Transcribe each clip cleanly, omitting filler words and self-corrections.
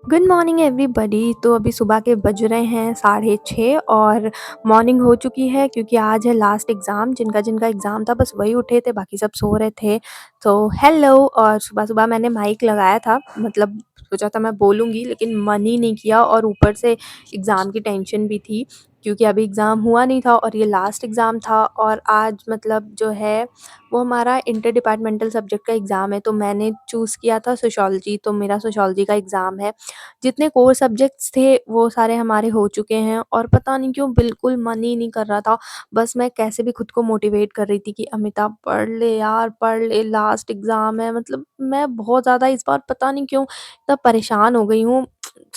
Good morning everybody. तो अभी सुबह के बज रहे हैं 6:30 और मॉर्निंग हो चुकी है क्योंकि आज है लास्ट एग्ज़ाम। जिनका जिनका एग्ज़ाम था बस वही उठे थे, बाकी सब सो रहे थे। तो हेलो। और सुबह-सुबह मैंने माइक लगाया था, मतलब सोचा था मैं बोलूँगी, लेकिन मन ही नहीं किया और ऊपर से एग्ज़ाम की टेंशन भी थी क्योंकि अभी एग्ज़ाम हुआ नहीं था और ये लास्ट एग्ज़ाम था। और आज मतलब जो है वो हमारा इंटर डिपार्टमेंटल सब्जेक्ट का एग्ज़ाम है, तो मैंने चूज़ किया था सोशियोलॉजी, तो मेरा सोशियोलॉजी का एग्ज़ाम है। जितने कोर सब्जेक्ट्स थे वो सारे हमारे हो चुके हैं और पता नहीं क्यों बिल्कुल मन ही नहीं कर रहा था। बस मैं कैसे भी खुद को मोटिवेट कर रही थी कि अमिता पढ़ ले यार, पढ़ ले, लास्ट एग्ज़ाम है। मतलब मैं बहुत ज़्यादा इस बार पता नहीं क्यों इतना परेशान हो गई हूँ।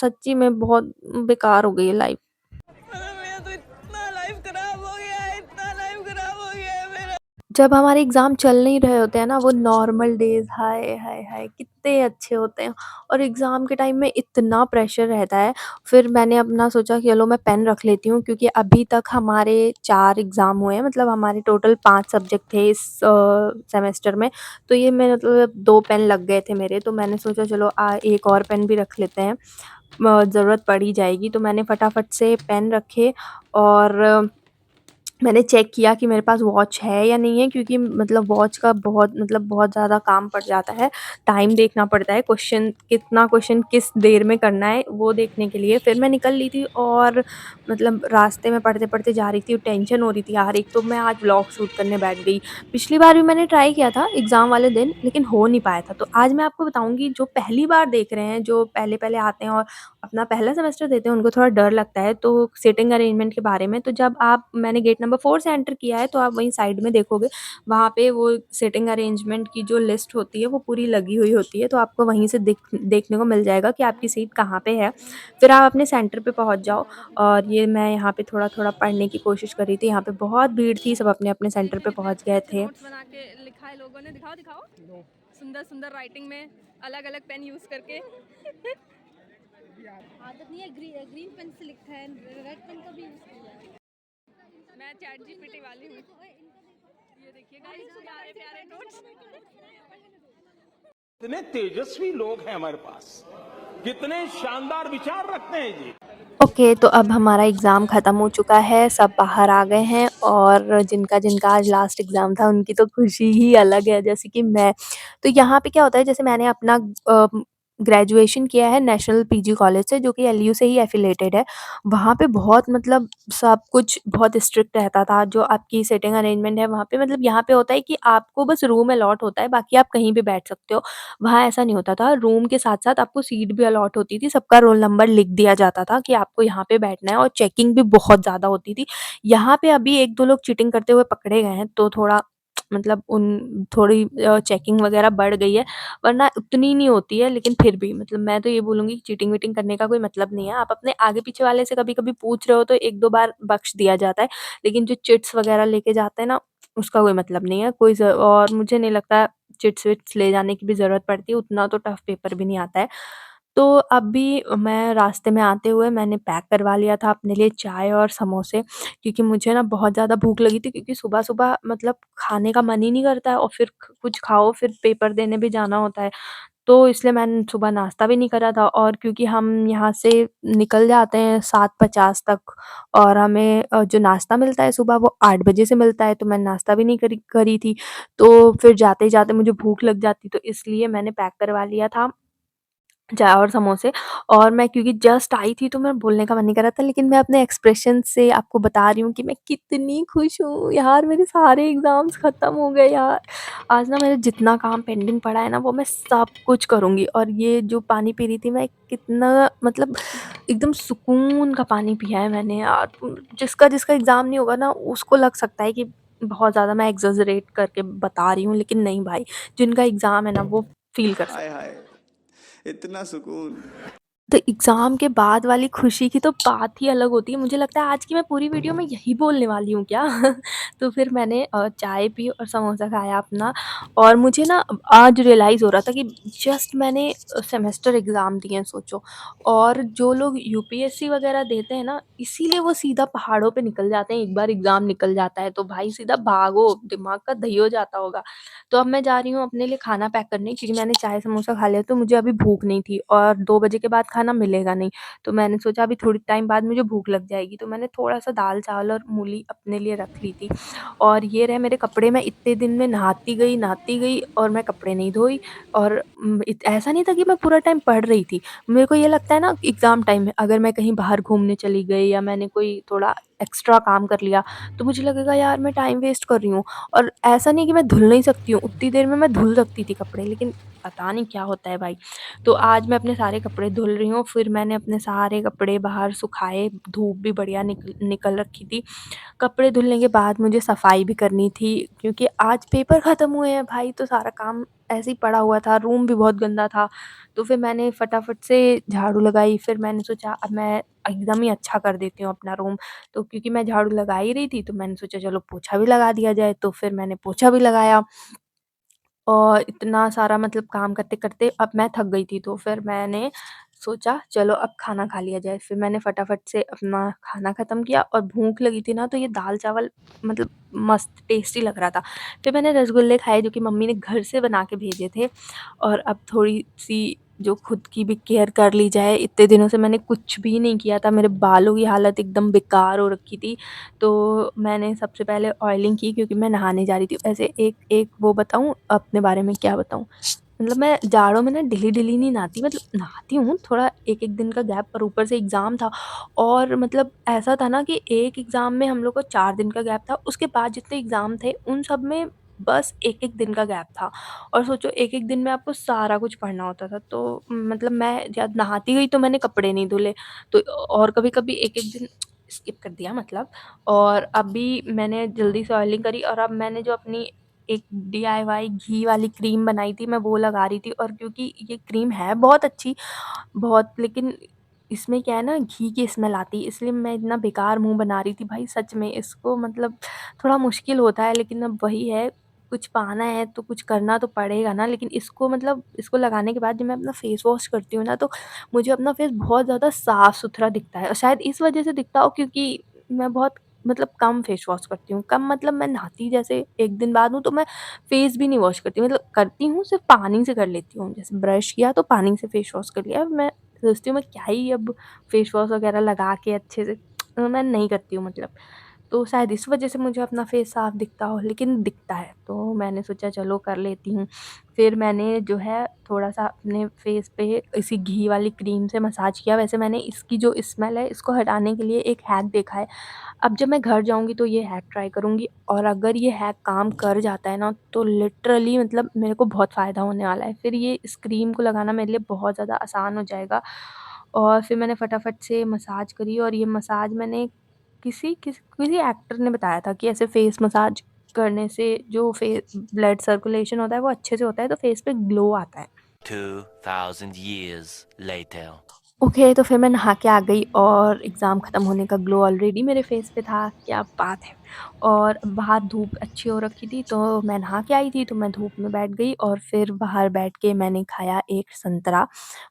सच्ची में बहुत बेकार हो गई है लाइफ़। मेरा तो इतना लाइफ खराब हो गया है, इतना लाइफ खराब हो गया है मेरा। जब हमारे एग्ज़ाम चल नहीं रहे होते हैं ना, वो नॉर्मल डेज़, हाय हाय हाय कितने अच्छे होते हैं। और एग्ज़ाम के टाइम में इतना प्रेशर रहता है। फिर मैंने अपना सोचा कि चलो मैं पेन रख लेती हूँ क्योंकि अभी तक हमारे 4 एग्ज़ाम हुए हैं, मतलब हमारे टोटल 5 सब्जेक्ट थे इस सेमेस्टर में। तो ये मैं मतलब 2 पेन लग गए थे मेरे, तो मैंने सोचा चलो एक और पेन भी रख लेते हैं, ज़रूरत पड़ ही जाएगी। तो मैंने फटाफट से पेन रखे और मैंने चेक किया कि मेरे पास वॉच है या नहीं है, क्योंकि मतलब वॉच का बहुत ज़्यादा काम पड़ जाता है। टाइम देखना पड़ता है, क्वेश्चन किस देर में करना है वो देखने के लिए। फिर मैं निकल ली थी और मतलब रास्ते में पढ़ते-पढ़ते जा रही थी, टेंशन हो रही थी यार। एक तो मैं आज व्लॉग शूट करने बैठ गई। पिछली बार भी मैंने ट्राई किया था एग्ज़ाम वाले दिन, लेकिन हो नहीं पाया था। तो आज मैं आपको बताऊँगी, जो पहली बार देख रहे हैं, जो पहले-पहले आते हैं और अपना पहला सेमेस्टर देते हैं, उनको थोड़ा डर लगता है तो सीटिंग अरेंजमेंट के बारे में। तो जब आप मैंने गेट नंबर 4 से एंटर किया है, तो आप वहीं साइड में देखोगे, वहाँ पे वो सीटिंग अरेंजमेंट की जो लिस्ट होती है वो पूरी लगी हुई होती है। तो आपको वहीं से देखने को मिल जाएगा कि आपकी सीट कहाँ पे है। फिर आप अपने सेंटर पे पहुँच जाओ। और ये मैं यहाँ पे थोड़ा-थोड़ा पढ़ने की कोशिश कर रही थी। यहाँ पे बहुत भीड़ थी, सब अपने-अपने सेंटर पे देखिए इतने पहुँच गए अच्छे-अच्छे थे। नोट्स बना के लिखा है लोगों ने, दिखाओ दिखाओ। सुंदर-सुंदर राइटिंग में अलग-अलग पेन यूज़ करके। आदत नहीं है। ग्रीन पेन से लिखा है, रेड पेन का भी यूज किया है। मैं चैट जीपीटी वाली हूँ। ये देखिए गाइस, प्यारे-प्यारे नोट्स। कितने तेजस्वी लोग हैं हमारे पास, कितने शानदार विचार रखते हैं जी। ओके, तो अब हमारा एग्ज़ाम ख़त्म हो चुका है, सब बाहर आ गए हैं और जिनका-जिनका आज लास्ट एग्ज़ाम था उनकी तो खुशी ही अलग है, जैसे कि मैं। तो यहाँ पे क्या होता है, जैसे मैंने अपना अ, ग्रेजुएशन किया है नेशनल पीजी कॉलेज से, जो कि एलयू से ही एफ़िलिएटेड है। वहाँ पे बहुत मतलब सब कुछ बहुत स्ट्रिक्ट रहता था, जो आपकी सीटिंग अरेंजमेंट है वहाँ पे, मतलब यहाँ पे होता है कि आपको बस रूम अलॉट होता है, बाकी आप कहीं भी बैठ सकते हो। वहाँ ऐसा नहीं होता था, रूम के साथ-साथ आपको सीट भी अलॉट होती थी, सबका रोल नंबर लिख दिया जाता था कि आपको यहाँ पे बैठना है और चेकिंग भी बहुत ज़्यादा होती थी। यहाँ पे अभी 1-2 लोग चीटिंग करते हुए पकड़े गए हैं, तो थोड़ा मतलब उन थोड़ी चेकिंग वगैरह बढ़ गई है, वरना उतनी नहीं होती है। लेकिन फिर भी मतलब मैं तो ये बोलूँगी कि चीटिंग-वीटिंग करने का कोई मतलब नहीं है। आप अपने आगे-पीछे वाले से कभी-कभी पूछ रहे हो तो 1-2 बार बख्श दिया जाता है, लेकिन जो चिट्स वगैरह लेके जाते हैं ना, उसका कोई मतलब नहीं है। कोई ज़ और मुझे नहीं लगता चिट्स-विट्स ले जाने की भी ज़रूरत पड़ती है, उतना तो टफ पेपर भी नहीं आता है। तो अभी मैं रास्ते में आते हुए मैंने पैक करवा लिया था अपने लिए चाय और समोसे, क्योंकि मुझे ना बहुत ज़्यादा भूख लगी थी, क्योंकि सुबह-सुबह मतलब खाने का मन ही नहीं करता है और फिर क कुछ खाओ, फिर पेपर देने भी जाना होता है। तो इसलिए मैंने सुबह नाश्ता भी नहीं करा था और क्योंकि हम यहाँ से निकल जाते हैं 7:50 तक और हमें जो नाश्ता मिलता है सुबह वो 8 बजे से मिलता है, तो मैंने नाश्ता भी नहीं करी थी। तो फिर जाते-जाते मुझे भूख लग जाती, तो इसलिए मैंने पैक करवा लिया था चाय और समोसे। और मैं क्योंकि जस्ट आई थी तो मेरा बोलने का मन नहीं कर रहा था, लेकिन मैं अपने एक्सप्रेशन से आपको बता रही हूँ कि मैं कितनी खुश हूँ। यार मेरे सारे एग्ज़ाम्स ख़त्म हो गए यार। आज ना मेरा जितना काम पेंडिंग पड़ा है ना वो मैं सब कुछ करूँगी। और ये जो पानी पी रही थी मैं, कितना मतलब एकदम सुकून का पानी पिया है मैंने यार। जिसका एग्ज़ाम नहीं होगा ना उसको लग सकता है कि बहुत ज़्यादा मैं एक्ज़ैजरेट करके बता रही हूँ, लेकिन नहीं भाई, जिनका एग्ज़ाम है ना वो फ़ील कर हाय सकते हैं। हाय इतना सुकून। तो एग्ज़ाम के बाद वाली खुशी की तो बात ही अलग होती है। मुझे लगता है आज की मैं पूरी वीडियो में यही बोलने वाली हूँ क्या? तो फिर मैंने चाय पी और समोसा खाया अपना। और मुझे ना आज रियलाइज़ हो रहा था कि जस्ट मैंने सेमेस्टर एग्ज़ाम दिए हैं, सोचो। और जो लोग यूपीएससी वग़ैरह देते हैं ना, इसीलिए वो सीधा पहाड़ों पे निकल जाते हैं, एक बार एग्ज़ाम निकल जाता है तो भाई सीधा भागो, दिमाग का दही हो जाता होगा। तो अब मैं जा रही हूँ अपने लिए खाना पैक करने, क्योंकि मैंने चाय समोसा खा लिया तो मुझे अभी भूख नहीं थी और 2 बजे के बाद खाना खाना मिलेगा नहीं। तो मैंने सोचा अभी थोड़ी टाइम बाद मुझे भूख लग जाएगी, तो मैंने थोड़ा-सा दाल-चावल और मूली अपने लिए रख ली थी। और ये रहे मेरे कपड़े, मैं इतने दिन में नहाती गई और मैं कपड़े नहीं धोई। और इत ऐसा नहीं था कि मैं पूरा टाइम पढ़ रही थी। मेरे को ये लगता है ना एग्ज़ाम टाइम में अगर मैं कहीं बाहर घूमने चली गई या मैंने कोई थोड़ा एक्स्ट्रा काम कर लिया, तो मुझे लगेगा यार मैं टाइम वेस्ट कर रही हूँ। और ऐसा नहीं कि मैं धुल नहीं सकती हूँ, उतनी देर में मैं धुल सकती थी कपड़े, लेकिन पता नहीं क्या होता है भाई। तो आज मैं अपने सारे कपड़े धुल रही हूँ, फिर मैंने अपने सारे कपड़े बाहर सुखाए, धूप भी बढ़िया निकल रखी थी। कपड़े धुलने के बाद मुझे सफाई भी करनी थी, क्योंकि आज पेपर ख़त्म हुए हैं भाई, तो सारा काम ऐसे ही पड़ा हुआ था, रूम भी बहुत गंदा था। तो फिर मैंने फटाफट से झाड़ू लगाई, फिर मैंने सोचा अब मैं एकदम ही अच्छा कर देती हूँ अपना रूम। तो क्योंकि मैं झाड़ू लगा ही रही थी, तो मैंने सोचा चलो पोछा भी लगा दिया जाए, तो फिर मैंने पोछा भी लगाया। और इतना सारा मतलब काम करते-करते अब मैं थक गई थी, तो फिर मैंने सोचा चलो अब खाना खा लिया जाए। फिर मैंने फटाफट से अपना खाना ख़त्म किया और भूख लगी थी ना, तो ये दाल-चावल मतलब मस्त टेस्टी लग रहा था। फिर मैंने रसगुल्ले खाए जो कि मम्मी ने घर से बना के भेजे थे। और अब थोड़ी-सी जो खुद की भी केयर कर ली जाए, इतने दिनों से मैंने कुछ भी नहीं किया था, मेरे बालों की हालत एकदम बेकार हो रखी थी। तो मैंने सबसे पहले ऑयलिंग की, क्योंकि मैं नहाने जा रही थी। वैसे एक एक वो बताऊँ अपने बारे में क्या बताऊँ? मतलब मैं जाड़ों में ना डेली-डेली नहीं नहाती, मतलब नहाती हूँ थोड़ा 1-1 दिन का गैप, पर ऊपर से एग्ज़ाम था। और मतलब ऐसा था ना कि एक एग्ज़ाम में हम लोग को 4 दिन का गैप था, उसके बाद जितने एग्ज़ाम थे उन सब में बस 1-1 दिन का गैप था। और सोचो 1-1 दिन में आपको सारा कुछ पढ़ना होता था, तो मतलब मैं जब नहाती गई तो मैंने कपड़े नहीं धुले। तो और कभी-कभी 1-1 दिन स्किप कर दिया मतलब। और अभी मैंने जल्दी से ऑयलिंग करी, और अब मैंने जो अपनी एक डीआईवाई घी वाली क्रीम बनाई थी, मैं वो लगा रही थी। और क्योंकि ये क्रीम है बहुत अच्छी, बहुत, लेकिन इसमें क्या है ना घी की स्मेल आती है, इसलिए मैं इतना बेकार मुँह बना रही थी भाई सच में। इसको मतलब थोड़ा मुश्किल होता है, लेकिन अब वही है, कुछ पाना है तो कुछ करना तो पड़ेगा ना। लेकिन इसको मतलब इसको लगाने के बाद जब मैं अपना फेस वॉश करती हूँ ना, तो मुझे अपना फेस बहुत ज़्यादा साफ-सुथरा दिखता है। और शायद इस वज़ह से दिखता हो क्योंकि मैं बहुत मतलब कम फेस वॉश करती हूँ। कम मतलब मैं नहाती जैसे 1 दिन बाद हूँ, तो मैं फेस भी नहीं वॉश करती, मतलब करती हूँ सिर्फ़ पानी से कर लेती हूँ। जैसे ब्रश किया तो पानी से फेस वॉश कर लिया। मैं सोचती हूँ मैं क्या ही अब फेस वॉश वग़ैरह लगा के अच्छे से मैं नहीं करती हूँ मतलब। तो शायद इस वज़ह से मुझे अपना फेस साफ दिखता हो, लेकिन दिखता है, तो मैंने सोचा चलो कर लेती हूँ। फिर मैंने जो है थोड़ा-सा अपने फेस पे इसी घी वाली क्रीम से मसाज किया। वैसे मैंने इसकी जो स्मेल है इसको हटाने के लिए एक हैक देखा है। अब जब मैं घर जाऊँगी तो ये हैक ट्राई करूँगी, और अगर ये हैक काम कर जाता है ना, तो लिटरली मतलब मेरे को बहुत फ़ायदा होने वाला है। फिर ये इस क्रीम को लगाना मेरे लिए बहुत ज़्यादा आसान हो जाएगा। और फिर मैंने फटाफट से मसाज करी, और ये मसाज मैंने किसी एक्टर ने बताया था कि ऐसे फेस मसाज करने से जो ब्लड सर्कुलेशन होता है वो अच्छे से होता है, तो फेस पे ग्लो आता है। 2000 years later. ओके, तो फिर मैं नहा के आ गई और एग्ज़ाम ख़त्म होने का ग्लो ऑलरेडी मेरे फ़ेस पे था, क्या बात है। और बाहर धूप अच्छी हो रखी थी, तो मैं नहा के आई थी, तो मैं धूप में बैठ गई और फिर बाहर बैठ के मैंने खाया एक संतरा,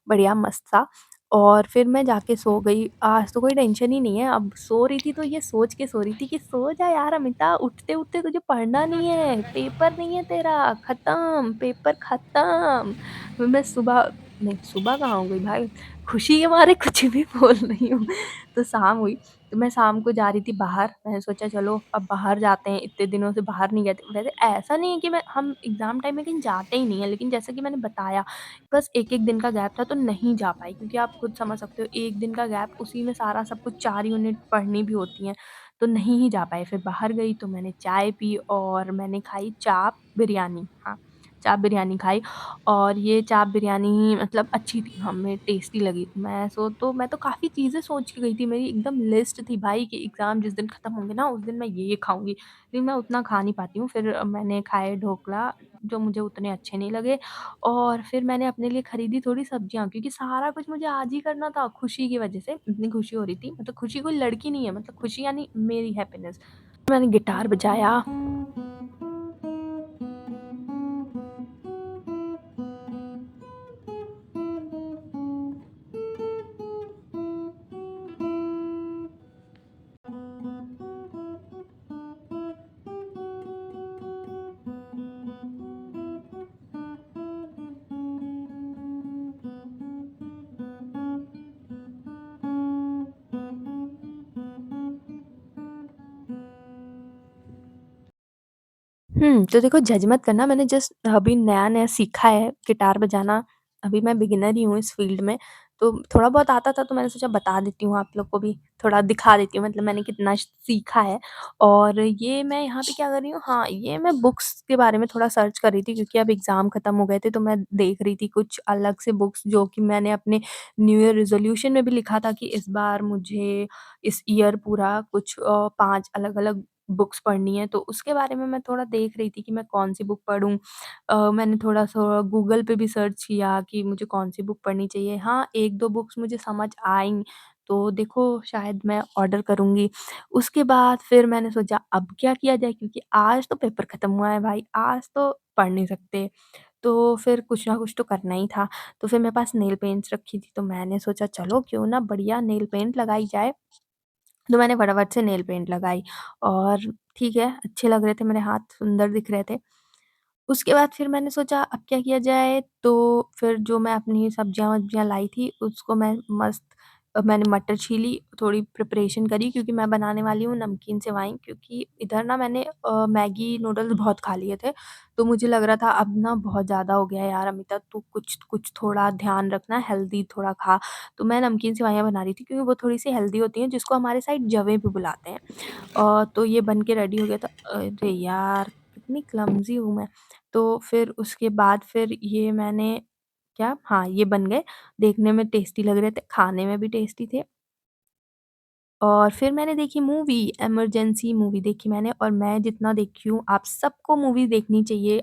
बढ़िया मस्त-सा। और फिर मैं जाके सो गई। आज तो कोई टेंशन ही नहीं है, अब सो रही थी तो ये सोच के सो रही थी कि सो जा यार अमिता, उठते-उठते तुझे पढ़ना नहीं है, पेपर नहीं है तेरा, ख़त्म, पेपर ख़त्म। फिर मैं सुबह नहीं, सुबह कहाँ हो गई भाई, खुशी के मारे कुछ भी बोल रही हूँ। तो शाम हुई, तो मैं शाम को जा रही थी बाहर, मैंने सोचा चलो अब बाहर जाते हैं, इतने दिनों से बाहर नहीं गए थे। वैसे ऐसा नहीं है कि मैं हम एग्ज़ाम टाइम में कहीं जाते ही नहीं हैं, लेकिन जैसा कि मैंने बताया, बस 1-1 दिन का गैप था तो नहीं जा पाई, क्योंकि आप खुद समझ सकते हो 1 दिन का गैप, उसी में सारा सब कुछ 4 यूनिट पढ़नी भी होती हैं, तो नहीं ही जा पाए। फिर बाहर गई तो मैंने चाय पी और मैंने खाई चाप बिरयानी, हाँ, चाप बिरयानी खाई। और ये चाप बिरयानी मतलब अच्छी थी, हमें टेस्टी लगी। मैं तो काफ़ी चीज़ें सोच के गई थी, मेरी एकदम लिस्ट थी भाई कि एग्ज़ाम जिस दिन ख़त्म होंगे ना, उस दिन मैं ये खाऊँगी। लेकिन मैं उतना खा नहीं पाती हूँ, फिर मैंने खाए ढोकला, जो मुझे उतने अच्छे नहीं लगे। और फिर मैंने अपने लिए खरीदी थोड़ी सब्जियाँ, क्योंकि सारा कुछ मुझे आज ही करना था खुशी की वज़ह से, इतनी खुशी हो रही थी। मतलब खुशी कोई लड़की नहीं है, मतलब खुशी यानी मेरी हैप्पीनेस। मैंने गिटार बजाया। तो देखो जज मत करना, मैंने जस्ट अभी नया-नया सीखा है गिटार बजाना। अभी मैं बिगिनर ही हूँ इस फ़ील्ड में, तो थोड़ा बहुत आता था तो मैंने सोचा बता देती हूँ आप लोग को भी, थोड़ा दिखा देती हूँ मतलब मैंने कितना सीखा है। और ये मैं यहाँ पे क्या कर रही हूँ, हाँ, ये मैं बुक्स के बारे में थोड़ा सर्च कर रही थी क्योंकि अब एग्ज़ाम खत्म हो गए थे तो मैं देख रही थी कुछ अलग से बुक्स जो कि मैंने अपने न्यू ईयर रेज़ोल्यूशन में भी लिखा था कि इस बार मुझे इस ईयर पूरा कुछ 5 अलग-अलग बुक्स पढ़नी है, तो उसके बारे में मैं थोड़ा देख रही थी कि मैं कौन-सी बुक पढ़ूँ। मैंने थोड़ा-सा गूगल पे भी सर्च किया कि मुझे कौन-सी बुक पढ़नी चाहिए। हाँ, 1-2 बुक्स मुझे समझ आईं, तो देखो शायद मैं ऑर्डर करूँगी। उसके बाद फिर मैंने सोचा अब क्या किया जाए क्योंकि आज तो पेपर खत्म हुआ है भाई, आज तो पढ़ नहीं सकते। तो फिर कुछ ना कुछ तो करना ही था। तो फिर मेरे पास नेल पेंट्स रखी थी, तो मैंने सोचा चलो क्यों ना बढ़िया नेल पेंट लगाई जाए। तो मैंने फटाफट से नेल पेंट लगाई और ठीक है, अच्छे लग रहे थे मेरे हाथ, सुंदर दिख रहे थे। उसके बाद फिर मैंने सोचा अब क्या किया जाए, तो फिर जो मैं अपनी सब्जियाँ-वब्जियाँ लाई थी उसको मैं मस्त मैंने मटर छीली, थोड़ी प्रिपरेशन करी क्योंकि मैं बनाने वाली हूँ नमकीन सेवई क्योंकि इधर ना मैंने मैगी नूडल्स बहुत खा लिए थे, तो मुझे लग रहा था अब ना बहुत ज़्यादा हो गया है यार अमिता तू कुछ कुछ थोड़ा ध्यान रखना, हेल्दी थोड़ा खा। तो मैं नमकीन सेवइयाँ बना रही थी क्योंकि वो थोड़ी-सी हेल्दी होती हैं जिसको हमारे साइड जवें भी बुलाते हैं। तो ये बन के रेडी हो गया था। अरे यार! कितनी क्लमज़ी हूँ मैं। तो फिर उसके बाद फिर ये मैंने क्या हाँ, ये बन गए। देखने में टेस्टी लग रहे थे, खाने में भी टेस्टी थे। और फिर मैंने देखी मूवी, इमरजेंसी मूवी देखी मैंने और मैं जितना देखी हूँ, आप सबको मूवी देखनी चाहिए।